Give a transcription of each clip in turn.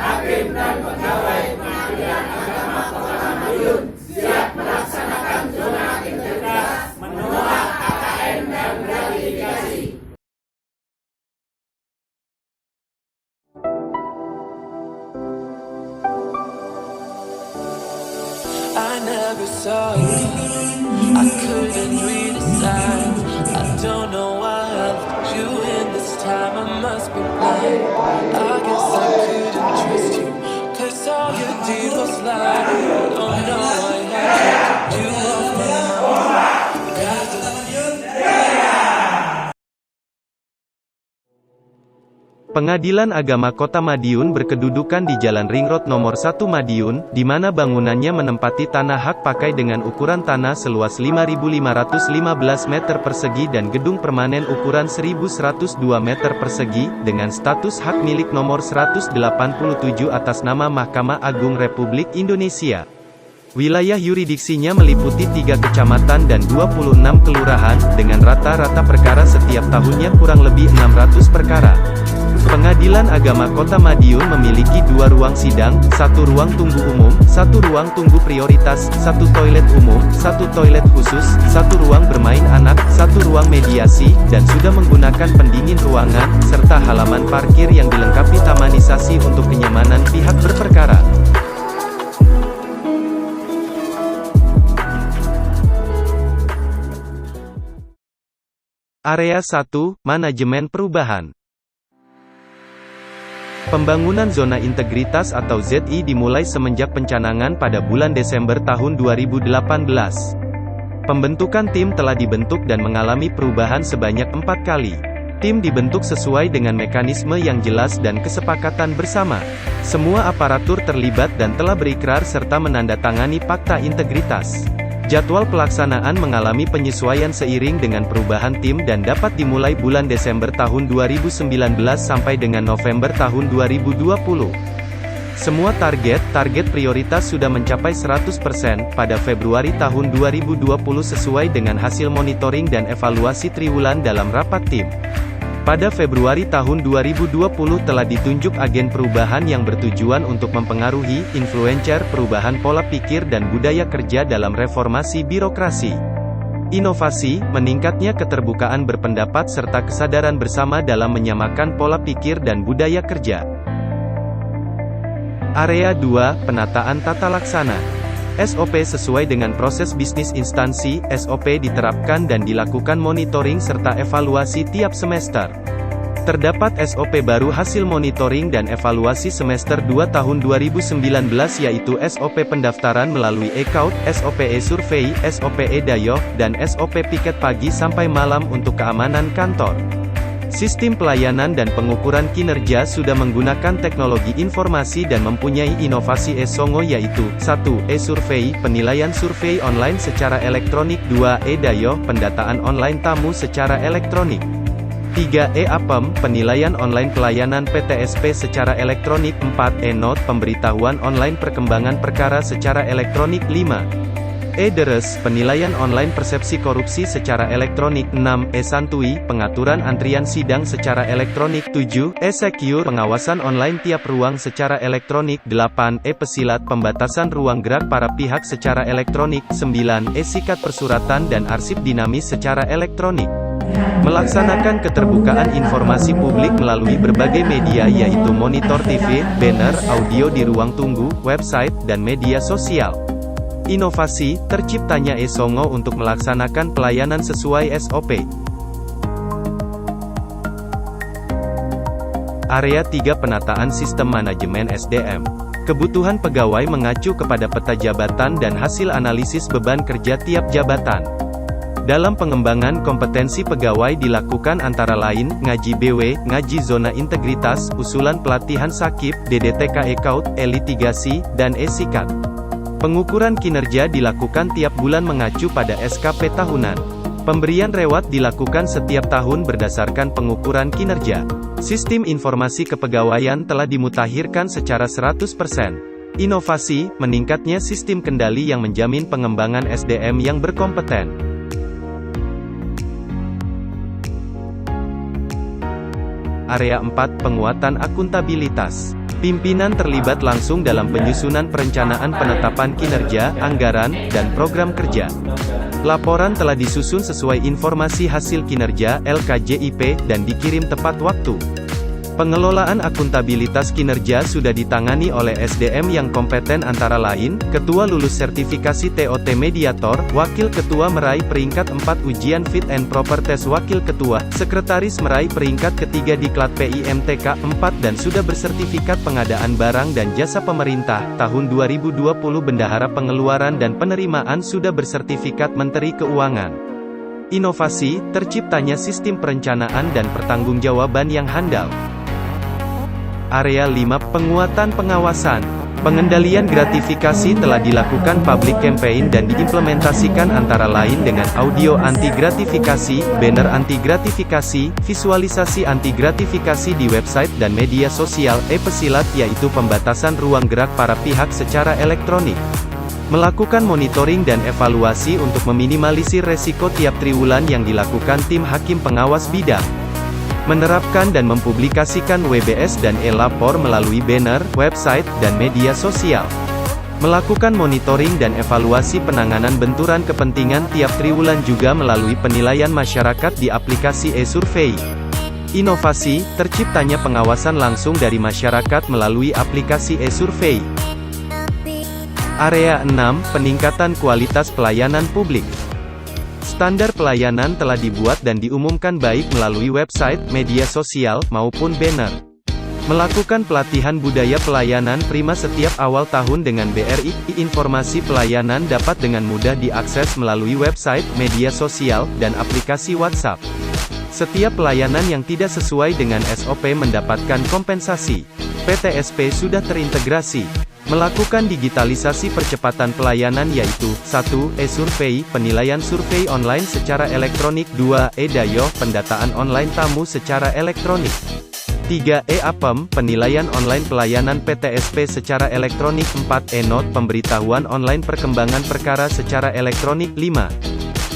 hakim dan pegawai Pengadilan Agama Kota Madiun siap melaksanakan zona integritas, menolak KKN dan gratifikasi. I never saw you, I couldn't read the signs. I don't know why I left you in this time, I must be blind. I guess I couldn't trust you, cause all you did was lie. Oh no, I had to you off my mind. Pengadilan Agama Kota Madiun berkedudukan di Jalan Ring Road Nomor 1 Madiun, di mana bangunannya menempati tanah hak pakai dengan ukuran tanah seluas 5.515 meter persegi dan gedung permanen ukuran 1.102 meter persegi, dengan status hak milik nomor 187 atas nama Mahkamah Agung Republik Indonesia. Wilayah yuridiksinya meliputi 3 kecamatan dan 26 kelurahan, dengan rata-rata perkara setiap tahunnya kurang lebih 600 perkara. Pengadilan Agama Kota Madiun memiliki 2 ruang sidang, 1 ruang tunggu umum, 1 ruang tunggu prioritas, 1 toilet umum, 1 toilet khusus, 1 ruang bermain anak, 1 ruang mediasi, dan sudah menggunakan pendingin ruangan, serta halaman parkir yang dilengkapi tamanisasi untuk kenyamanan pihak berperkara. Area 1, Manajemen Perubahan. Pembangunan Zona Integritas atau ZI dimulai semenjak pencanangan pada bulan Desember tahun 2018. Pembentukan tim telah dibentuk dan mengalami perubahan sebanyak 4 kali. Tim dibentuk sesuai dengan mekanisme yang jelas dan kesepakatan bersama. Semua aparatur terlibat dan telah berikrar serta menandatangani Fakta Integritas. Jadwal pelaksanaan mengalami penyesuaian seiring dengan perubahan tim dan dapat dimulai bulan Desember tahun 2019 sampai dengan November tahun 2020. Semua target prioritas sudah mencapai 100% pada Februari tahun 2020 sesuai dengan hasil monitoring dan evaluasi triwulan dalam rapat tim. Pada Februari tahun 2020 telah ditunjuk agen perubahan yang bertujuan untuk mempengaruhi, influencer perubahan pola pikir dan budaya kerja dalam reformasi birokrasi. Inovasi, meningkatnya keterbukaan berpendapat serta kesadaran bersama dalam menyamakan pola pikir dan budaya kerja. Area 2, Penataan Tata Laksana. SOP sesuai dengan proses bisnis instansi, SOP diterapkan dan dilakukan monitoring serta evaluasi tiap semester. Terdapat SOP baru hasil monitoring dan evaluasi semester 2 tahun 2019 yaitu SOP pendaftaran melalui e-Count, SOP e-Survey, SOP e-Dayoh, dan SOP piket pagi sampai malam untuk keamanan kantor. Sistem pelayanan dan pengukuran kinerja sudah menggunakan teknologi informasi dan mempunyai inovasi e-Songo yaitu 1. E-Survey, penilaian survei online secara elektronik. 2. E-Dayoh, pendataan online tamu secara elektronik. 3. E-Apem, penilaian online pelayanan PTSP secara elektronik. 4. E-Note, pemberitahuan online perkembangan perkara secara elektronik. 5. E-Deres, penilaian online persepsi korupsi secara elektronik. 6. E-Santui, pengaturan antrian sidang secara elektronik. 7. E-Secure, pengawasan online tiap ruang secara elektronik. 8. E-Pesilat, pembatasan ruang gerak para pihak secara elektronik. 9. E-Sikat persuratan dan arsip dinamis secara elektronik. Melaksanakan keterbukaan informasi publik melalui berbagai media yaitu monitor TV, banner, audio di ruang tunggu, website, dan media sosial. Inovasi, terciptanya e-Songo untuk melaksanakan pelayanan sesuai SOP. Area 3, Penataan Sistem Manajemen SDM. Kebutuhan pegawai mengacu kepada peta jabatan dan hasil analisis beban kerja tiap jabatan. Dalam pengembangan kompetensi pegawai dilakukan antara lain, ngaji BW, ngaji zona integritas, usulan pelatihan sakip, DDTK e-Count, e-litigasi, dan e-Sikat. Pengukuran kinerja dilakukan tiap bulan mengacu pada SKP tahunan. Pemberian reward dilakukan setiap tahun berdasarkan pengukuran kinerja. Sistem informasi kepegawaian telah dimutakhirkan secara 100%. Inovasi, meningkatnya sistem kendali yang menjamin pengembangan SDM yang berkompeten. Area 4, Penguatan akuntabilitas. Pimpinan terlibat langsung dalam penyusunan perencanaan penetapan kinerja, anggaran, dan program kerja. Laporan telah disusun sesuai informasi hasil kinerja (LKJIP) dan dikirim tepat waktu. Pengelolaan akuntabilitas kinerja sudah ditangani oleh SDM yang kompeten antara lain, Ketua lulus sertifikasi TOT Mediator, Wakil Ketua meraih peringkat 4 ujian Fit and Proper Test Wakil Ketua, Sekretaris meraih peringkat ketiga Diklat PIMTK 4 dan sudah bersertifikat pengadaan barang dan jasa pemerintah, tahun 2020 Bendahara Pengeluaran dan Penerimaan sudah bersertifikat Menteri Keuangan. Inovasi, terciptanya sistem perencanaan dan pertanggungjawaban yang handal. Area 5, penguatan pengawasan. Pengendalian gratifikasi telah dilakukan public campaign dan diimplementasikan antara lain dengan audio anti-gratifikasi, banner anti-gratifikasi, visualisasi anti-gratifikasi di website dan media sosial, pesilat yaitu pembatasan ruang gerak para pihak secara elektronik. Melakukan monitoring dan evaluasi untuk meminimalisir resiko tiap triwulan yang dilakukan tim hakim pengawas bidang. Menerapkan dan mempublikasikan WBS dan e-lapor melalui banner, website, dan media sosial. Melakukan monitoring dan evaluasi penanganan benturan kepentingan tiap triwulan juga melalui penilaian masyarakat di aplikasi e-survey. Inovasi, terciptanya pengawasan langsung dari masyarakat melalui aplikasi e-survey. Area 6, peningkatan kualitas pelayanan publik. Standar pelayanan telah dibuat dan diumumkan baik melalui website, media sosial, maupun banner. Melakukan pelatihan budaya pelayanan prima setiap awal tahun dengan BRI, informasi pelayanan dapat dengan mudah diakses melalui website, media sosial, dan aplikasi WhatsApp. Setiap pelayanan yang tidak sesuai dengan SOP mendapatkan kompensasi. PTSP sudah terintegrasi. Melakukan digitalisasi percepatan pelayanan yaitu 1. E-survei, penilaian survei online secara elektronik. 2. E-dayo, pendataan online tamu secara elektronik. 3. E-apem, penilaian online pelayanan PTSP secara elektronik. 4. E-not, pemberitahuan online perkembangan perkara secara elektronik. 5.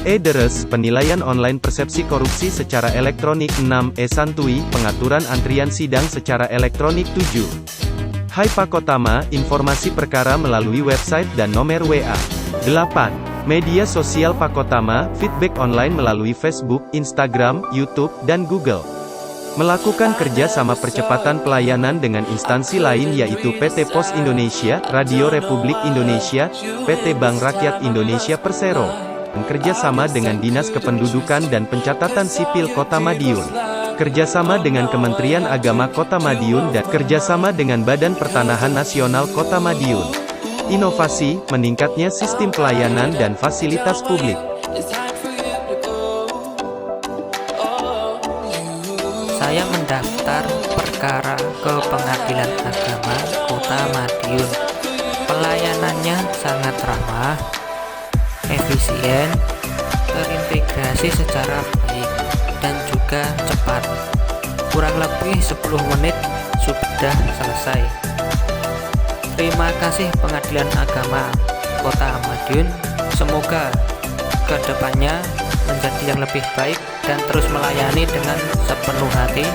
E-deres, penilaian online persepsi korupsi secara elektronik. 6. E-santui, pengaturan antrian sidang secara elektronik. 7. Hai Pakotama, informasi perkara melalui website dan nomor WA. 8. Media sosial Pakotama, feedback online melalui Facebook, Instagram, YouTube, dan Google. Melakukan kerja sama percepatan pelayanan dengan instansi lain yaitu PT Pos Indonesia, Radio Republik Indonesia, PT Bank Rakyat Indonesia Persero. Kerjasama dengan Dinas Kependudukan dan Pencatatan Sipil Kota Madiun. Kerjasama dengan Kementerian Agama Kota Madiun dan kerjasama dengan Badan Pertanahan Nasional Kota Madiun. Inovasi, meningkatnya sistem pelayanan dan fasilitas publik. Saya mendaftar perkara ke Pengadilan Agama Kota Madiun. Pelayanannya sangat ramah, efisien, terintegrasi secara baik, dan juga cepat. Kurang lebih 10 menit sudah selesai. Terima kasih Pengadilan Agama Kota Madiun. Semoga kedepannya menjadi yang lebih baik dan terus melayani dengan sepenuh hati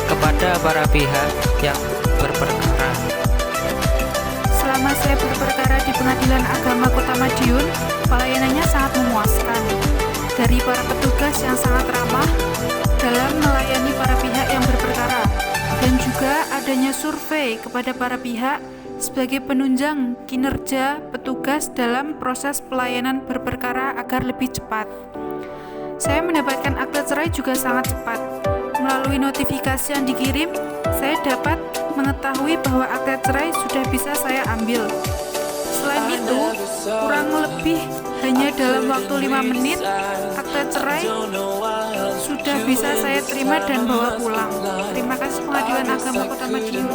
kepada para pihak yang berperkara. Selama saya berperkara di Pengadilan Agama Kota Madiun, pelayanannya sangat memuaskan. Dari para petugas yang sangat ramah dalam melayani para pihak yang berperkara, dan juga adanya survei kepada para pihak sebagai penunjang kinerja petugas dalam proses pelayanan berperkara agar lebih cepat. Saya mendapatkan akte cerai juga sangat cepat. Melalui notifikasi yang dikirim, saya dapat mengetahui bahwa akte cerai sudah bisa saya ambil. Selain itu, kurang lebih hanya dalam waktu 5 menit, akte cerai sudah bisa saya terima dan bawa pulang. Terima kasih Pengadilan Agama Kota Madiun.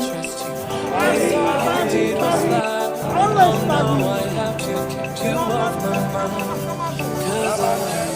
Cause